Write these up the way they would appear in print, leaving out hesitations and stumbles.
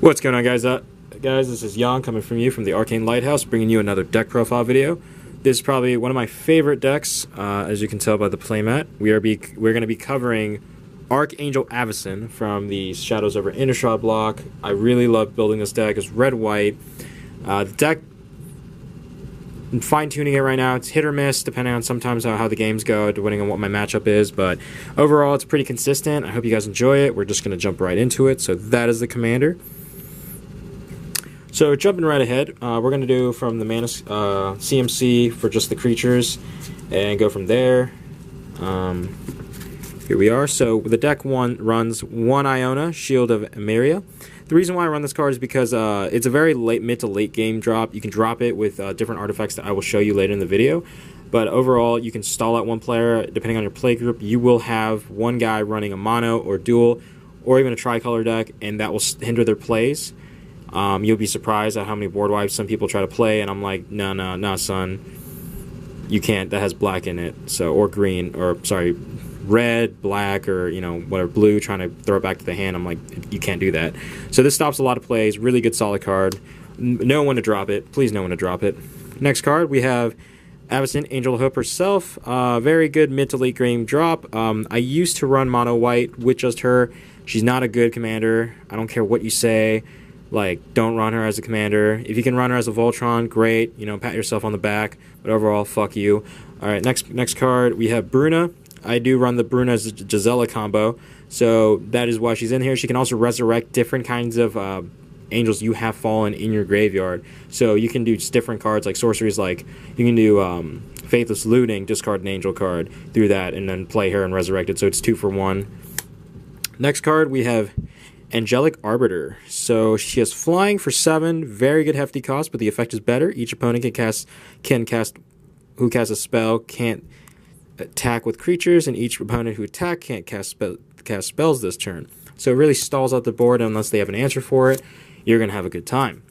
What's going on, guys? This is Jan coming from you from the Arcane Lighthouse, bringing you another deck profile video. This is probably one of my favorite decks, as you can tell by the playmat. We're going to be covering Archangel Avacyn from the Shadows over Innistrad block. I really love building this deck. It's red-white. The deck, I'm fine-tuning it right now. It's hit or miss, depending on sometimes how the games go, depending on what my matchup is. But overall, it's pretty consistent. I hope you guys enjoy it. We're just going to jump right into it. So that is the commander. So jumping right ahead, we're going to do from the mana CMC for just the creatures and go from there. Here we are. So the deck runs 1 Iona, Shield of Emeria. The reason why I run this card is because it's a very mid to late game drop. You can drop it with different artifacts that I will show you later in the video. But overall, you can stall out one player. Depending on your play group, you will have one guy running a mono or dual or even a tricolor deck, and that will hinder their plays. You'll be surprised at how many board wipes some people try to play, and I'm like, no, son, you can't. That has black in it, so or green, or sorry, red, black, or whatever, blue. Trying to throw it back to the hand, I'm like, you can't do that. So this stops a lot of plays. Really good, solid card. Know when to drop it. Please know when to drop it. Next card we have Avacyn, Angel of Hope herself. Very good mid to late game drop. I used to run mono white with just her. She's not a good commander. I don't care what you say. Like, don't run her as a commander. If you can run her as a Voltron, great. Pat yourself on the back. But overall, fuck you. All right, next card, we have Bruna. I do run the Bruna Gisela combo, so that is why she's in here. She can also resurrect different kinds of angels you have fallen in your graveyard. So you can do just different cards, like sorceries, like you can do Faithless Looting, discard an angel card through that, and then play her and resurrect it, so it's 2 for 1. Next card, we have Angelic Arbiter. So she has flying for 7, very good hefty cost, but the effect is better. Each opponent who casts a spell can't attack with creatures, and each opponent who attack can't cast spells this turn. So it really stalls out the board unless they have an answer for it. You're gonna have a good time.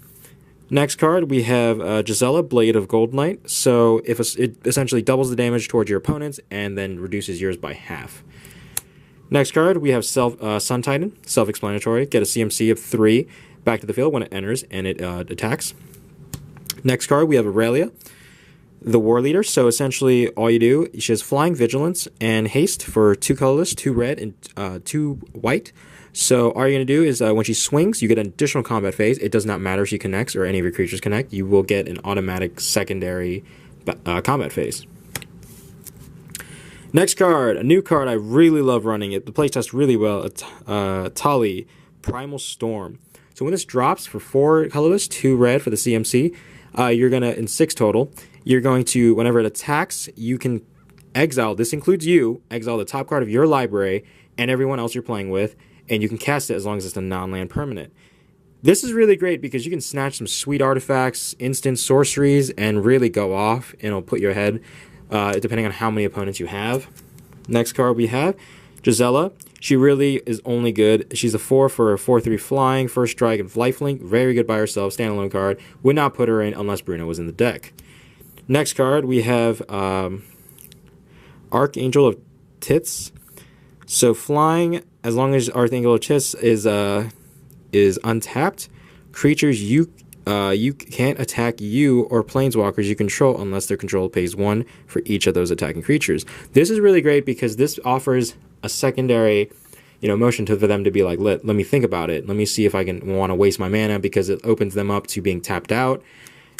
Next card, we have Gisela, Blade of Gold Knight. So it essentially doubles the damage towards your opponents and then reduces yours by half. Next card, we have Sun Titan, self-explanatory. Get a CMC of 3 back to the field when it enters and it attacks. Next card, we have Aurelia, the War Leader. So essentially, all you do, she has Flying, Vigilance, and Haste for 2 colorless, 2 red, and 2 white. So all you're going to do is when she swings, you get an additional combat phase. It does not matter if she connects or any of your creatures connect. You will get an automatic secondary combat phase. Next card, a new card I really love running. It playtests really well. It's Tali, Primal Storm. So when this drops for 4 colorless, 2 red for the CMC, you're going to, in 6 total, you're going to, whenever it attacks, you can exile, this includes you, exile the top card of your library and everyone else you're playing with, and you can cast it as long as it's a non-land permanent. This is really great because you can snatch some sweet artifacts, instant sorceries, and really go off, and it'll put you ahead. Depending on how many opponents you have. Next card we have Gisela. She really is only good. She's a 4 for a 4/3 flying, first strike, and lifelink. Very good by herself, standalone card. Would not put her in unless Bruno was in the deck. Next card we have Archangel of Tits. So flying, as long as Archangel of Tits is untapped, creatures you can't attack you or planeswalkers you control unless their control pays 1 for each of those attacking creatures. This is really great because this offers a secondary, motion for them to be like, let me think about it. Let me see if I want to waste my mana, because it opens them up to being tapped out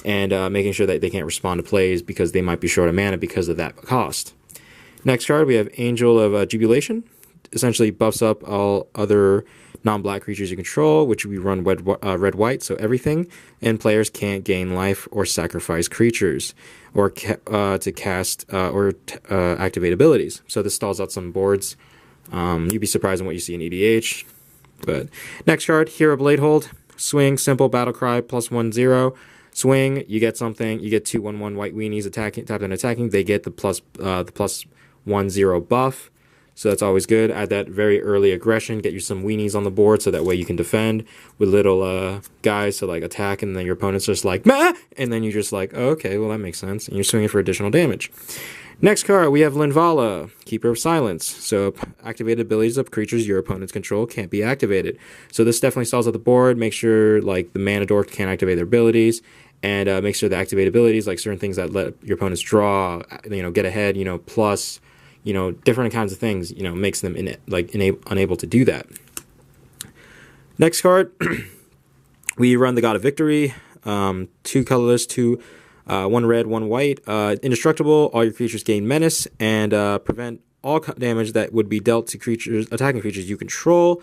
and making sure that they can't respond to plays because they might be short of mana because of that cost. Next card, we have Angel of Jubilation. Essentially buffs up all other non-black creatures you control, which we run red-white, so everything, and players can't gain life or sacrifice creatures or to cast or activate abilities. So this stalls out some boards. You'd be surprised at what you see in EDH. But next card, Hero Bladehold. Swing, simple, battle cry, +1/0. Swing, you get something. You get 2/1/1 white weenies attacking, tapped and attacking. They get the +1/0 buff. So that's always good. Add that very early aggression. Get you some weenies on the board so that way you can defend with little guys to like attack, and then your opponent's just like, meh! And then you're just like, oh, okay, well that makes sense. And you're swinging for additional damage. Next card, we have Linvala, Keeper of Silence. So activated abilities of creatures your opponents control can't be activated. So this definitely stalls out the board. Make sure like the mana dork can't activate their abilities, and make sure the activate abilities, like certain things that let your opponents draw, get ahead, plus, different kinds of things, makes them unable to do that. Next card, we run the God of Victory, 2 colorless, 1 red, 1 white. Indestructible, all your creatures gain menace and prevent all damage that would be dealt to attacking creatures you control.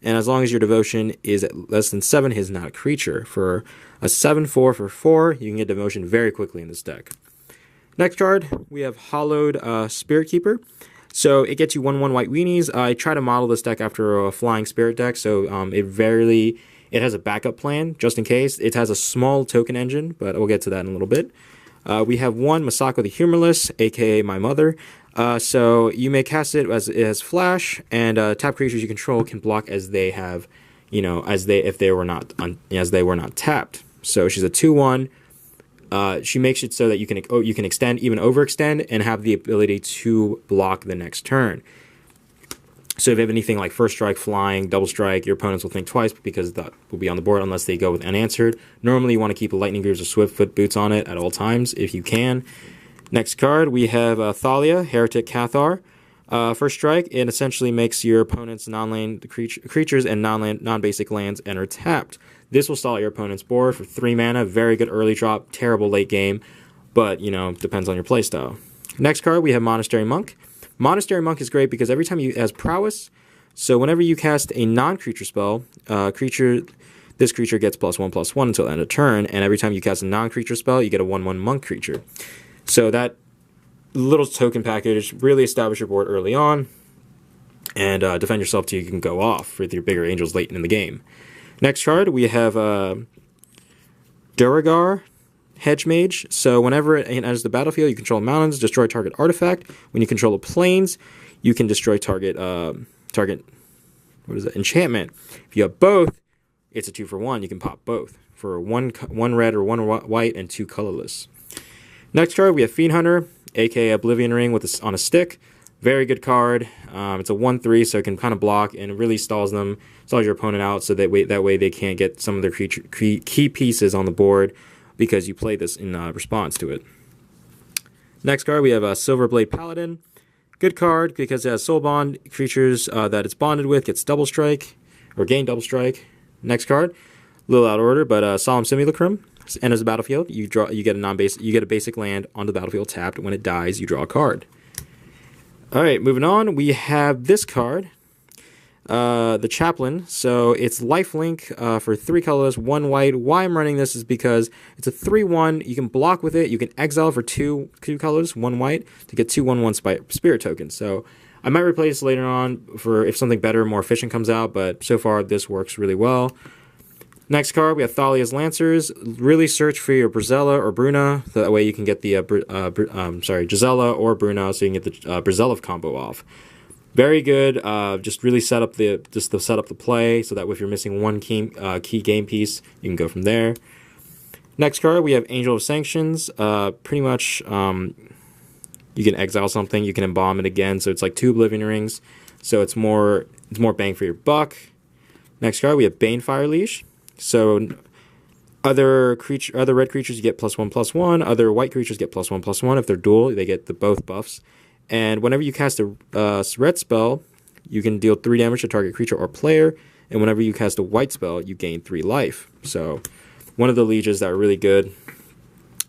And as long as your devotion is at less than 7, he is not a creature. For a 7/4 for 4, you can get devotion very quickly in this deck. Next card, we have Hollowed Spirit Keeper. So it gets you 1/1 white weenies. I try to model this deck after a flying spirit deck, so it has a backup plan, just in case. It has a small token engine, but we'll get to that in a little bit. We have 1 Masako the Humorless, aka my mother. So you may cast it as it has flash, and tap creatures you control can block as they have, as they were not tapped. So she's a 2/1. She makes it so that you can extend, even overextend, and have the ability to block the next turn. So if you have anything like first strike, flying, double strike, your opponents will think twice because that will be on the board unless they go with unanswered. Normally you want to keep a Lightning Greaves or Swiftfoot Boots on it at all times if you can. Next card, we have Thalia, Heretic Cathar. First strike, it essentially makes your opponent's non-land creatures and non-basic lands enter tapped. This will stall your opponent's board for 3 mana. Very good early drop, terrible late game, but depends on your playstyle. Next card, we have Monastery Monk. Monastery Monk is great because every time it has prowess, so whenever you cast a non-creature spell, this creature gets +1/+1 until the end of turn, and every time you cast a non-creature spell, you get a 1/1 monk creature. So that little token package really establish your board early on, and defend yourself till you can go off with your bigger angels late in the game. Next card, we have Duragar, Hedge Mage. So whenever it enters the battlefield, you control mountains, destroy target artifact. When you control the plains, you can destroy target enchantment. If you have both, it's a 2-for-1. You can pop both for one red or 1 white and 2 colorless. Next card, we have Fiend Hunter, aka Oblivion Ring on a stick. Very good card. It's a 1/3, so it can kind of block and it really stalls your opponent out, so that way they can't get some of their key pieces on the board, because you play this in response to it. Next card, we have a Silverblade Paladin. Good card because it has Soul Bond. Creatures that it's bonded with gets double strike, or gain double strike. Next card, a little out of order, but Solemn Simulacrum enters the battlefield. You get a basic land on the battlefield tapped. When it dies, you draw a card. All right, moving on, we have this card. The Chaplain. So it's lifelink for 3 colors, 1 white. Why I'm running this is because it's a 3/1. You can block with it. You can exile for 2 colors, 1 white, to get 2 1/1 spirit tokens. So I might replace later on for if something better, more efficient comes out, but so far this works really well. Next card, we have Thalia's Lancers. Really search for your Brizella or Bruna. So that way you can get the Gisela or Bruna, so you can get the Brizella combo off. Very good. Just really set up the play, so that if you're missing one key game piece, you can go from there. Next card, we have Angel of Sanctions. Pretty much, you can exile something, you can embalm it again. So it's like 2 Oblivion Rings. So it's more bang for your buck. Next card, we have Banefire Leash. So other red creatures you get +1/+1. Other white creatures get +1/+1. If they're dual, they get both buffs. And whenever you cast a red spell, you can deal 3 damage to target creature or player. And whenever you cast a white spell, you gain 3 life. So one of the lieges that are really good.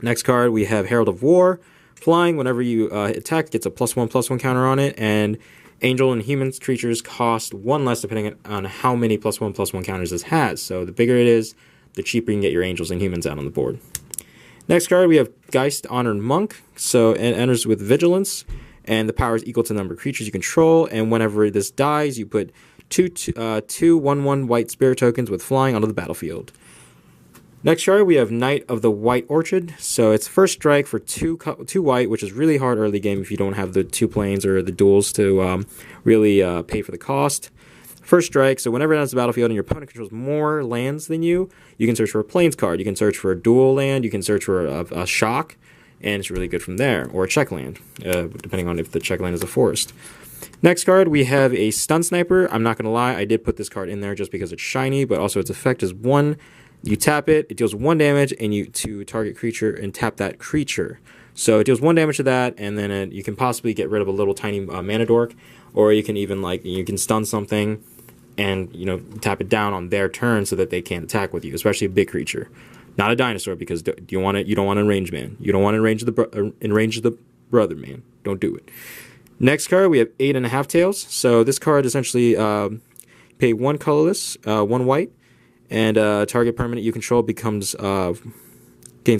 Next card, we have Herald of War. Flying, whenever you attack, gets a +1/+1 counter on it. And angel and human creatures cost 1 less depending on how many +1/+1 counters this has. So the bigger it is, the cheaper you can get your angels and humans out on the board. Next card, we have Geist Honored Monk. So it enters with Vigilance, and the power is equal to the number of creatures you control. And whenever this dies, you put two 1/1 white spirit tokens with flying onto the battlefield. Next card, we have Knight of the White Orchid. So it's first strike for 2 white, which is really hard early game if you don't have the 2 planes or the duels to really pay for the cost. First strike, so whenever it enters the battlefield and your opponent controls more lands than you, you can search for a plains card. You can search for a dual land. You can search for a shock. and it's really good from there, or a check land, depending on if the check land is a forest. Next card, we have a Stun Sniper. I'm not going to lie, I did put this card in there just because it's shiny, but also its effect is 1. You tap it, it deals 1 damage, and you to target creature and tap that creature. So it deals 1 damage to that, and then you can possibly get rid of a little tiny mana dork, or you can even you can stun something, and tap it down on their turn so that they can't attack with you, especially a big creature, not a dinosaur, because you don't want to enrage, man. You don't want to enrage the brother, man. Don't do it. Next card, we have 8.5 Tails. So this card essentially pay 1 colorless, 1 white, and target permanent you control gains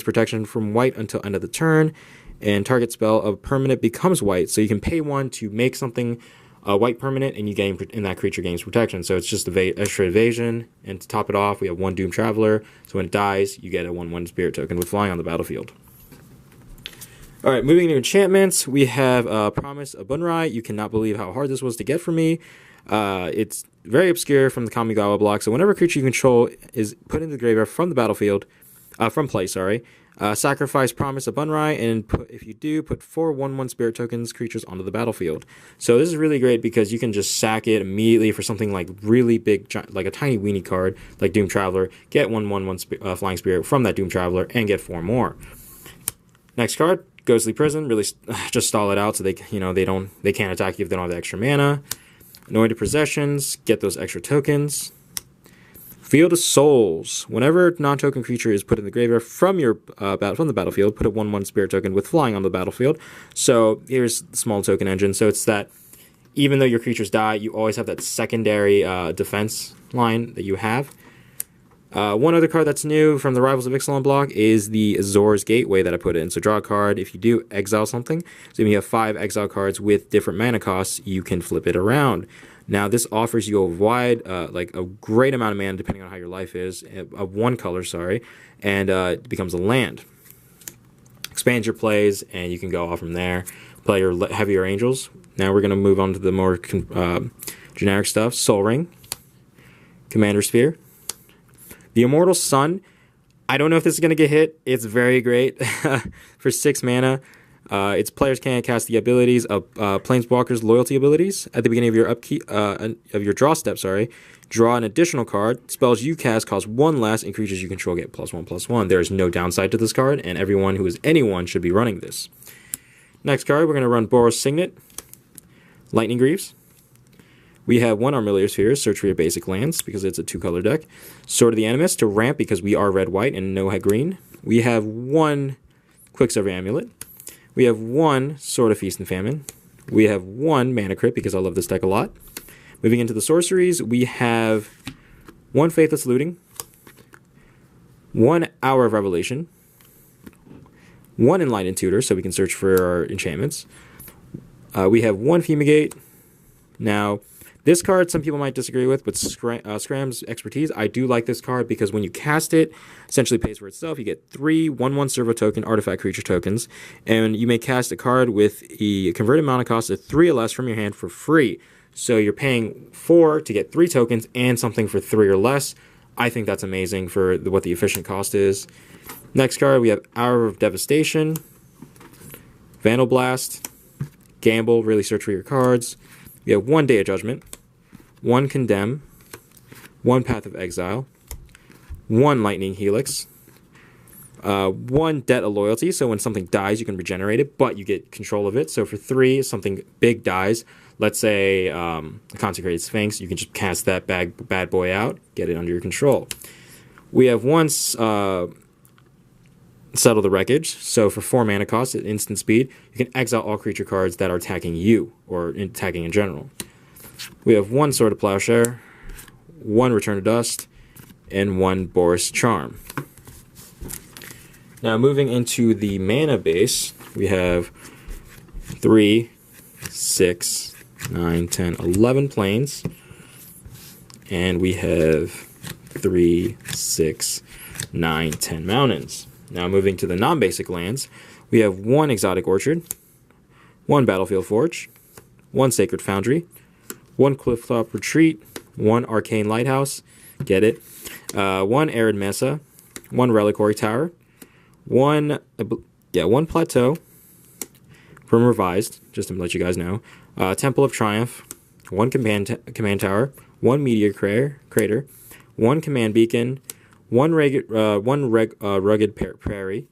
protection from white until end of the turn, and target spell of permanent becomes white. So you can pay 1 to make something white permanent, and that creature gains protection. So it's just extra evasion. And to top it off, we have 1 Doom Traveler. So when it dies, you get a 1/1 spirit token with flying on the battlefield. All right, moving to enchantments, we have Promise of Bunrai. You cannot believe how hard this was to get for me. It's very obscure from the Kamigawa block. So whenever a creature you control is put into the graveyard from the battlefield, from play, sacrifice Promise of Bunrai, and if you do, put 4 1/1 spirit tokens creatures onto the battlefield. So this is really great because you can just sack it immediately for something like really big, like a tiny weenie card like Doom Traveler, get 1/1 flying spirit from that Doom Traveler, and get 4 more. Next card, Ghostly Prison. Really just stall it out so they can't attack you if they don't have the extra mana. Anointed Possessions, get those extra tokens. Field of Souls. Whenever non-token creature is put in the graveyard from the battlefield, put a 1/1 spirit token with flying on the battlefield. So here's the small token engine. So it's that even though your creatures die, you always have that secondary defense line that you have. One other card that's new from the Rivals of Ixalan block is the Azor's Gateway that I put in. So draw a card. If you do, exile something. So if you have 5 exile cards with different mana costs, you can flip it around. Now this offers you a great amount of mana depending on how your life is, of 1 color, and it becomes a land. Expands your plays, and you can go off from there. Play your heavier angels. Now we're going to move on to the more generic stuff. Soul Ring, Commander Sphere. The Immortal Sun, I don't know if this is going to get hit. It's very great for 6 mana. Its players can't cast the abilities of Planeswalker's loyalty abilities at the beginning of your upkeep of your draw step. Draw an additional card. Spells you cast cost 1 less, and creatures you control get +1/+1. There is no downside to this card, and everyone who is anyone should be running this. Next card, we're going to run Boros Signet, Lightning Greaves. We have 1 Armilier Sphere, search for your basic lands, because it's a 2-color deck. Sword of the Animus to ramp, because we are red-white and no green. We have 1 Quicksilver Amulet. We have 1 Sword of Feast and Famine. We have 1 Mana Crypt, because I love this deck a lot. Moving into the sorceries, we have 1 Faithless Looting, 1 Hour of Revelation, 1 Enlightened Tutor, so we can search for our enchantments. We have 1 Fumigate. Now, this card, some people might disagree with, but Scram's Expertise, I do like this card because when you cast it, essentially pays for itself. You get 3 1/1 servo token artifact creature tokens, and you may cast a card with a converted mana cost of 3 or less from your hand for free. So you're paying 4 to get 3 tokens and something for 3 or less. I think that's amazing for what the efficient cost is. Next card, we have Hour of Devastation, Vandal Blast, Gamble, really search for your cards. We have 1 Day of Judgment, 1 Condemn, 1 Path of Exile, 1 Lightning Helix, 1 Debt of Loyalty, so when something dies you can regenerate it, but you get control of it. So for 3, if something big dies, let's say a Consecrated Sphinx, you can just cast that bad boy out, get it under your control. We have 1 Settle the Wreckage, so for 4 mana cost at instant speed, you can exile all creature cards that are attacking you, or attacking in general. We have 1 Sword of Plowshare, 1 Return to Dust, and 1 Boros Charm. Now moving into the mana base, we have 3, 6, 9, 10, 11 plains, and we have 3, 6, 9, 10 mountains. Now moving to the non-basic lands, we have 1 Exotic Orchard, 1 Battlefield Forge, 1 Sacred Foundry, 1 Clifftop Retreat, 1 Arcane Lighthouse, get it, 1 Arid Mesa, 1 Reliquary Tower, 1 Yeah, 1 Plateau from Revised, just to let you guys know. Temple of Triumph, 1 Command Tower, 1 Meteor Crater, 1 Command Beacon, 1 Rugged Prairie,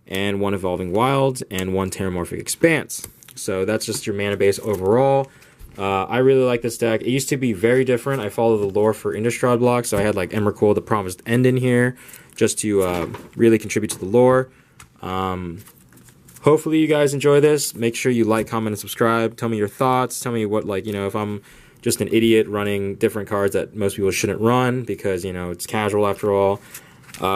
and 1 Evolving Wilds, and 1 Terramorphic Expanse. So that's just your mana base overall. I really like this deck. It used to be very different. I follow the lore for Innistrad blocks, so I had like Emrakul, the Promised End in here, just to really contribute to the lore. Hopefully you guys enjoy this. Make sure you like, comment, and subscribe. Tell me your thoughts. Tell me what, like, you know, if I'm just an idiot running different cards that most people shouldn't run because, you know, it's casual after all,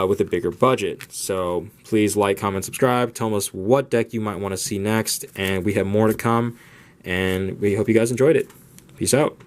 with a bigger budget. So please like, comment, subscribe. Tell us what deck you might want to see next, and we have more to come, and we hope you guys enjoyed it. Peace out.